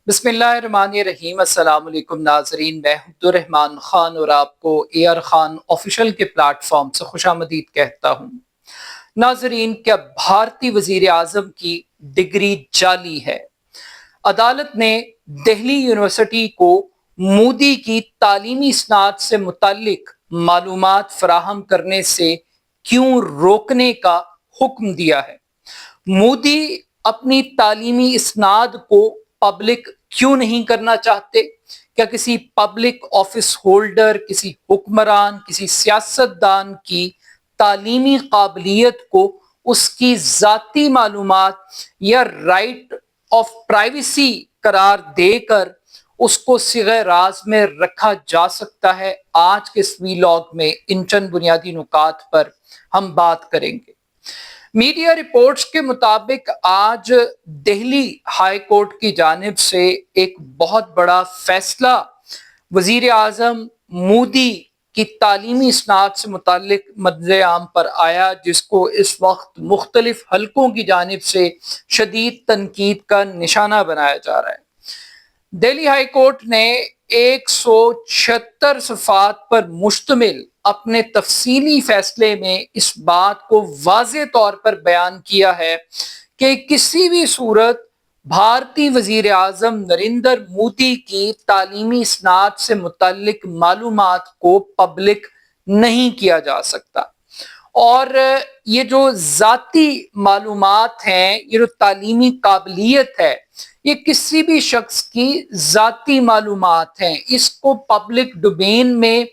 بسم اللہ الرحمن الرحیم۔ السلام علیکم ناظرین، میں عبدالرحمن خان اور آپ کو اے آر خان آفیشل کے پلیٹ فارم سے خوش آمدید کہتا ہوں۔ ناظرین، کیا بھارتی وزیر اعظم کی ڈگری جعلی ہے؟ عدالت نے دہلی یونیورسٹی کو مودی کی تعلیمی اسناد سے متعلق معلومات فراہم کرنے سے کیوں روکنے کا حکم دیا ہے؟ مودی اپنی تعلیمی اسناد کو پبلک کیوں نہیں کرنا چاہتے؟ کیا کسی پبلک آفس ہولڈر، کسی حکمران، کسی سیاستدان کی تعلیمی قابلیت کو اس کی ذاتی معلومات یا رائٹ آف پرائیویسی قرار دے کر اس کو صیغہ راز میں رکھا جا سکتا ہے؟ آج کے اس ویلاگ میں ان چند بنیادی نکات پر ہم بات کریں گے۔ میڈیا رپورٹس کے مطابق آج دہلی ہائی کورٹ کی جانب سے ایک بہت بڑا فیصلہ وزیر اعظم مودی کی تعلیمی اسناد سے متعلق منظر عام پر آیا، جس کو اس وقت مختلف حلقوں کی جانب سے شدید تنقید کا نشانہ بنایا جا رہا ہے۔ دہلی ہائی کورٹ نے 176 صفحات پر مشتمل اپنے تفصیلی فیصلے میں اس بات کو واضح طور پر بیان کیا ہے کہ کسی بھی صورت بھارتی وزیر اعظم نریندر مودی کی تعلیمی اسناد سے متعلق معلومات کو پبلک نہیں کیا جا سکتا، اور یہ جو ذاتی معلومات ہیں، یہ جو تعلیمی قابلیت ہے، یہ کسی بھی شخص کی ذاتی معلومات ہیں۔ اس کو پبلک ڈومین میں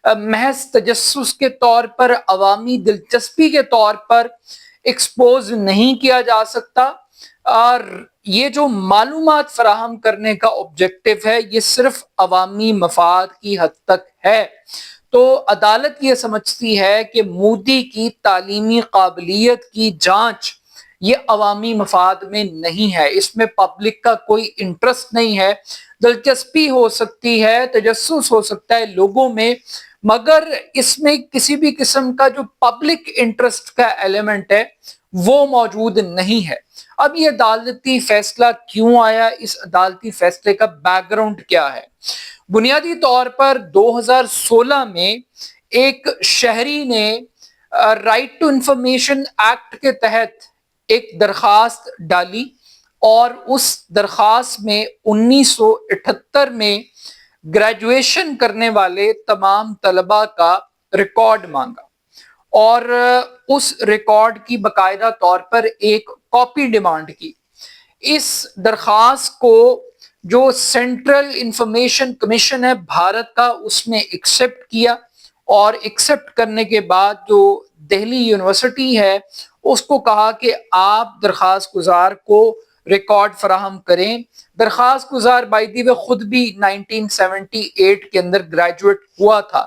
محض تجسس کے طور پر، عوامی دلچسپی کے طور پر ایکسپوز نہیں کیا جا سکتا، اور یہ جو معلومات فراہم کرنے کا آبجیکٹو ہے، یہ صرف عوامی مفاد کی حد تک ہے۔ تو عدالت یہ سمجھتی ہے کہ مودی کی تعلیمی قابلیت کی جانچ یہ عوامی مفاد میں نہیں ہے، اس میں پبلک کا کوئی انٹرسٹ نہیں ہے۔ دلچسپی ہو سکتی ہے، تجسس ہو سکتا ہے لوگوں میں، مگر اس میں کسی بھی قسم کا جو پبلک انٹرسٹ کا ایلیمنٹ ہے وہ موجود نہیں ہے۔ اب یہ عدالتی فیصلہ کیوں آیا؟ اس عدالتی فیصلے کا بیک گراؤنڈ کیا ہے؟ بنیادی طور پر 2016 میں ایک شہری نے رائٹ ٹو انفارمیشن ایکٹ کے تحت ایک درخواست ڈالی، اور اس درخواست میں 1978 میں گریجویشن کرنے والے تمام طلباء کا ریکارڈ مانگا، اور اس ریکارڈ کی باقاعدہ طور پر ایک کاپی ڈیمانڈ کی۔ اس درخواست کو جو سینٹرل انفارمیشن کمیشن ہے بھارت کا، اس نے ایکسیپٹ کیا، اور ایکسیپٹ کرنے کے بعد جو دہلی یونیورسٹی ہے اس کو کہا کہ آپ درخواست گزار کو ریکارڈ فراہم کریں۔ درخواست گزار بائی دی وے خود بھی 1978 کے اندر گریجویٹ ہوا تھا۔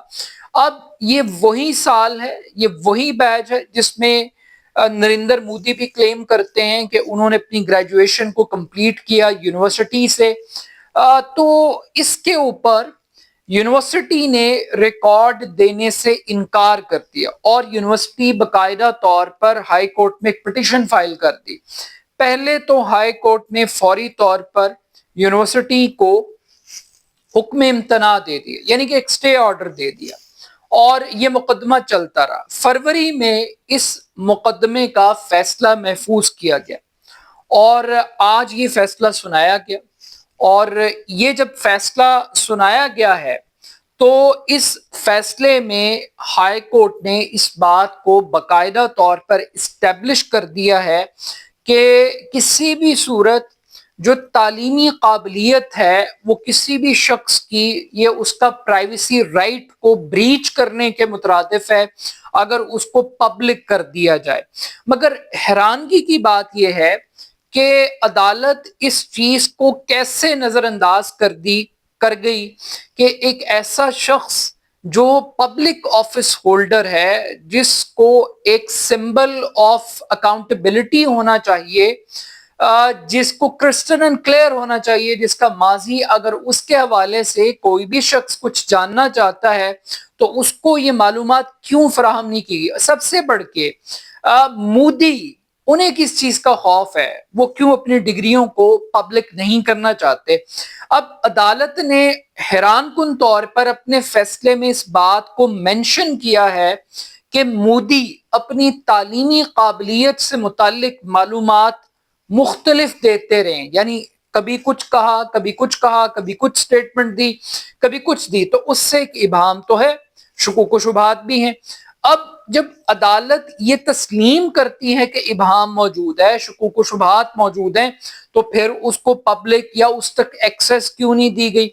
اب یہ وہی سال ہے، یہ وہی بیچ ہے جس میں نریندر مودی بھی کلیم کرتے ہیں کہ انہوں نے اپنی گریجویشن کو کمپلیٹ کیا یونیورسٹی سے۔ تو اس کے اوپر یونیورسٹی نے ریکارڈ دینے سے انکار کر دیا، اور یونیورسٹی باقاعدہ طور پر ہائی کورٹ میں ایک پٹیشن فائل کر دی۔ پہلے تو ہائی کورٹ نے فوری طور پر یونیورسٹی کو حکم امتناع دے دیا، یعنی کہ ایک سٹے آرڈر دے دیا، اور یہ مقدمہ چلتا رہا۔ فروری میں اس مقدمے کا فیصلہ محفوظ کیا گیا، اور آج یہ فیصلہ سنایا گیا، اور یہ جب فیصلہ سنایا گیا ہے تو اس فیصلے میں ہائی کورٹ نے اس بات کو باقاعدہ طور پر اسٹیبلش کر دیا ہے کہ کسی بھی صورت جو تعلیمی قابلیت ہے وہ کسی بھی شخص کی، یہ اس کا پرائیویسی رائٹ کو بریچ کرنے کے مترادف ہے اگر اس کو پبلک کر دیا جائے۔ مگر حیرانگی کی بات یہ ہے کہ عدالت اس چیز کو کیسے نظر انداز کر گئی کہ ایک ایسا شخص جو پبلک آفس ہولڈر ہے، جس کو ایک سمبل آف اکاؤنٹیبلٹی ہونا چاہیے، جس کو کرسٹل اینڈ کلیئر ہونا چاہیے، جس کا ماضی اگر اس کے حوالے سے کوئی بھی شخص کچھ جاننا چاہتا ہے تو اس کو یہ معلومات کیوں فراہم نہیں کی گئی؟ سب سے بڑھ کے مودی انہیں کس چیز کا خوف ہے, وہ کیوں اپنی ڈگریوں کو پبلک نہیں کرنا چاہتے. اب عدالت نے حیران کن طور پر اپنے فیصلے میں اس بات کو مینشن کیا ہے کہ مودی اپنی تعلیمی قابلیت سے متعلق معلومات مختلف دیتے رہے, یعنی کبھی کچھ کہا, کبھی کچھ کہا, کبھی کچھ سٹیٹمنٹ دی, کبھی کچھ دی, تو اس سے ایک ابہام تو ہے, شکوک و شبہات بھی ہیں. اب جب عدالت یہ تسلیم کرتی ہے کہ ابہام موجود ہے, شکوک و شبہات موجود ہیں, تو پھر اس کو پبلک یا اس تک ایکسیس کیوں نہیں دی گئی؟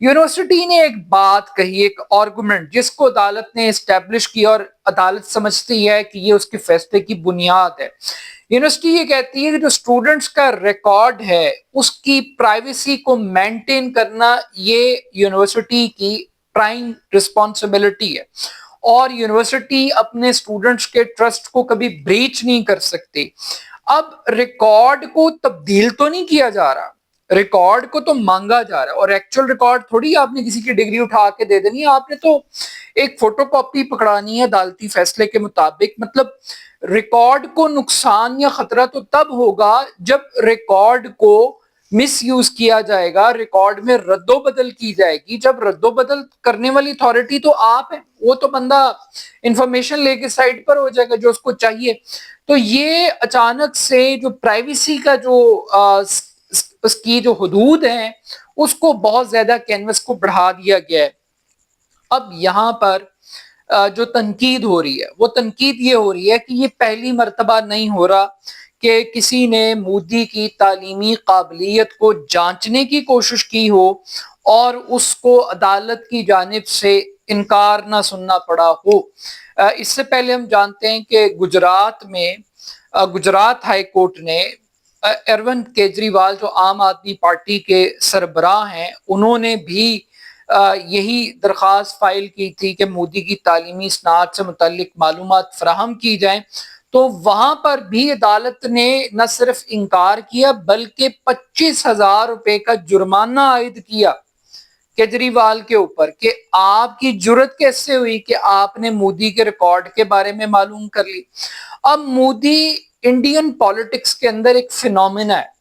یونیورسٹی نے ایک بات کہی, ایک آرگومنٹ جس کو عدالت نے اسٹیبلش کیا اور عدالت سمجھتی ہے کہ یہ اس کے فیصلے کی بنیاد ہے. یونیورسٹی یہ کہتی ہے کہ جو اسٹوڈنٹس کا ریکارڈ ہے اس کی پرائیویسی کو مینٹین کرنا یہ یونیورسٹی کی پرائم رسپانسبلٹی ہے, اور یونیورسٹی اپنے اسٹوڈنٹس کے ٹرسٹ کو کبھی بریچ نہیں کر سکتی. اب ریکارڈ کو تبدیل تو نہیں کیا جا رہا, ریکارڈ کو تو مانگا جا رہا ہے, اور ایکچوئل ریکارڈ تھوڑی آپ نے کسی کی ڈگری اٹھا کے دے دینی ہے, آپ نے تو ایک فوٹو کاپی پکڑانی ہے عدالتی فیصلے کے مطابق. مطلب ریکارڈ کو نقصان یا خطرہ تو تب ہوگا جب ریکارڈ کو مس یوز کیا جائے گا, ریکارڈ میں رد و بدل کی جائے گی. جب رد و بدل کرنے والی اتھارٹی تو آپ ہیں, وہ تو بندہ انفارمیشن لے کے سائٹ پر ہو جائے گا جو اس کو چاہیے. تو یہ اچانک سے جو پرائیویسی کا جو اس کی جو حدود ہیں اس کو بہت زیادہ کینوس کو بڑھا دیا گیا ہے. اب یہاں پر جو تنقید ہو رہی ہے وہ تنقید یہ ہو رہی ہے کہ یہ پہلی مرتبہ نہیں ہو رہا کہ کسی نے مودی کی تعلیمی قابلیت کو جانچنے کی کوشش کی ہو اور اس کو عدالت کی جانب سے انکار نہ سننا پڑا ہو. اس سے پہلے ہم جانتے ہیں کہ گجرات میں گجرات ہائی کورٹ نے اروند کیجریوال جو عام آدمی پارٹی کے سربراہ ہیں, انہوں نے بھی یہی درخواست فائل کی تھی کہ مودی کی تعلیمی اسناد سے متعلق معلومات فراہم کی جائیں. تو وہاں پر بھی عدالت نے نہ صرف انکار کیا بلکہ 25,000 روپے کا جرمانہ عائد کیا کیجریوال کے اوپر کہ آپ کی جرت کیسے ہوئی کہ آپ نے مودی کے ریکارڈ کے بارے میں معلوم کر لی. اب مودی انڈین پالیٹکس کے اندر ایک فینومینا ہے,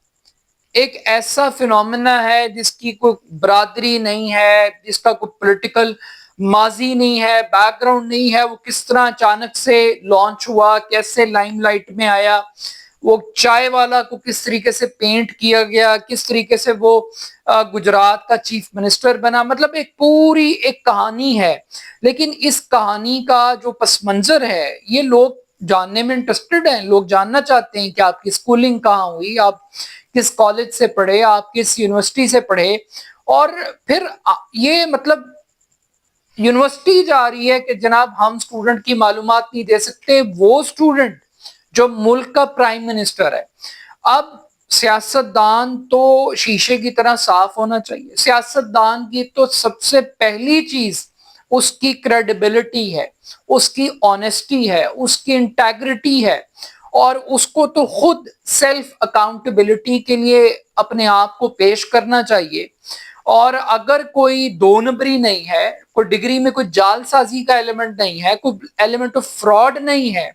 ایک ایسا فینومینا ہے جس کی کوئی برادری نہیں ہے, جس کا کوئی پولیٹیکل ماضی نہیں ہے, بیک گراؤنڈ نہیں ہے. وہ کس طرح اچانک سے لانچ ہوا, کیسے لائم لائٹ میں آیا, وہ چائے والا کو کس طریقے سے پینٹ کیا گیا, کس طریقے سے وہ گجرات کا چیف منسٹر بنا. مطلب ایک پوری ایک کہانی ہے, لیکن اس کہانی کا جو پس منظر ہے یہ لوگ جاننے میں انٹرسٹڈ ہیں. لوگ جاننا چاہتے ہیں کہ آپ کی اسکولنگ کہاں ہوئی, آپ کس کالج سے پڑھے, آپ کس یونیورسٹی سے پڑھے. اور پھر یہ مطلب یونیورسٹی جا رہی ہے کہ جناب ہم اسٹوڈنٹ کی معلومات نہیں دے سکتے, وہ اسٹوڈنٹ جو ملک کا پرائم منسٹر ہے. اب سیاستدان تو شیشے کی طرح صاف ہونا چاہیے. سیاستدان کی تو سب سے پہلی چیز اس کی کریڈیبلٹی ہے, اس کی آنیسٹی ہے, اس کی انٹیگریٹی ہے, اور اس کو تو خود سیلف اکاؤنٹیبلٹی کے لیے اپنے آپ کو پیش کرنا چاہیے. اور اگر کوئی دو نمبری نہیں ہے, کوئی ڈگری میں کوئی جال سازی کا ایلیمنٹ نہیں ہے, کوئی ایلیمنٹ آف فراڈ نہیں ہے,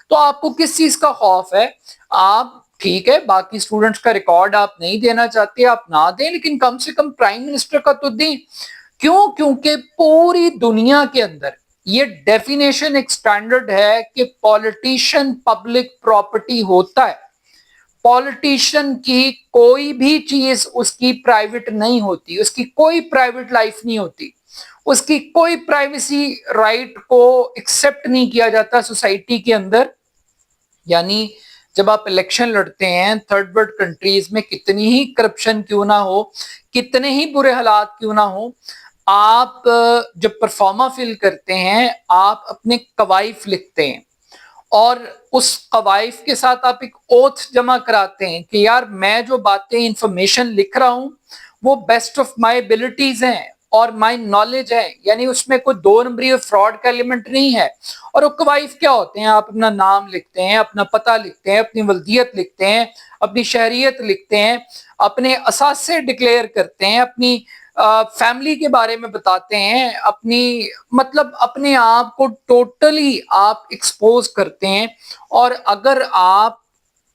تو آپ کو کس چیز کا خوف ہے؟ آپ ٹھیک ہے باقی اسٹوڈنٹس کا ریکارڈ آپ نہیں دینا چاہتے, آپ نہ دیں, لیکن کم سے کم پرائم منسٹر کا تو دیں. کیوں؟ کیونکہ پوری دنیا کے اندر یہ ڈیفینیشن ایک سٹینڈرڈ ہے کہ پولیٹیشین پبلک پراپرٹی ہوتا ہے. پولیٹیشین کی کوئی بھی چیز اس کی پرائیویٹ نہیں ہوتی, اس کی کوئی پرائیویٹ لائف نہیں ہوتی, اس کی کوئی پرائیویسی رائٹ کو ایکسپٹ نہیں کیا جاتا سوسائٹی کے اندر. یعنی جب آپ الیکشن لڑتے ہیں تھرڈ ورلڈ کنٹریز میں, کتنی ہی کرپشن کیوں نہ ہو, کتنے ہی برے حالات کیوں نہ ہو, آپ جب پرفارما فل کرتے ہیں آپ اپنے قوائف لکھتے ہیں, اور اس قوائف کے ساتھ آپ ایک اوتھ جمع کراتے ہیں کہ یار میں جو باتیں انفارمیشن لکھ رہا ہوں وہ بیسٹ آف مائی ایبلٹیز ہیں اور مائی نالج ہے, یعنی اس میں کوئی دو نمبری اور فراڈ کا ایلیمنٹ نہیں ہے. اور وہ قوائف کیا ہوتے ہیں؟ آپ اپنا نام لکھتے ہیں, اپنا پتہ لکھتے ہیں, اپنی ولدیت لکھتے ہیں, اپنی شہریت لکھتے ہیں, اپنے اثاثے ڈکلیئر کرتے ہیں, اپنی فیملی کے بارے میں بتاتے ہیں, اپنی مطلب اپنے آپ کو ٹوٹلی آپ ایکسپوز کرتے ہیں. اور اگر آپ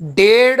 1.5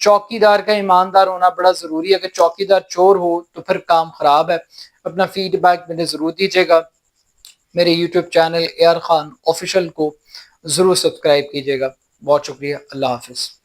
چوکیدار کا ایماندار ہونا بڑا ضروری ہے. اگر چوکیدار چور ہو تو پھر کام خراب ہے. اپنا فیڈ بیک مجھے ضرور دیجیے گا. میرے YouTube channel AR Khan official کو ضرور سبسکرائب کیجیے گا. بہت شکریہ. اللہ حافظ.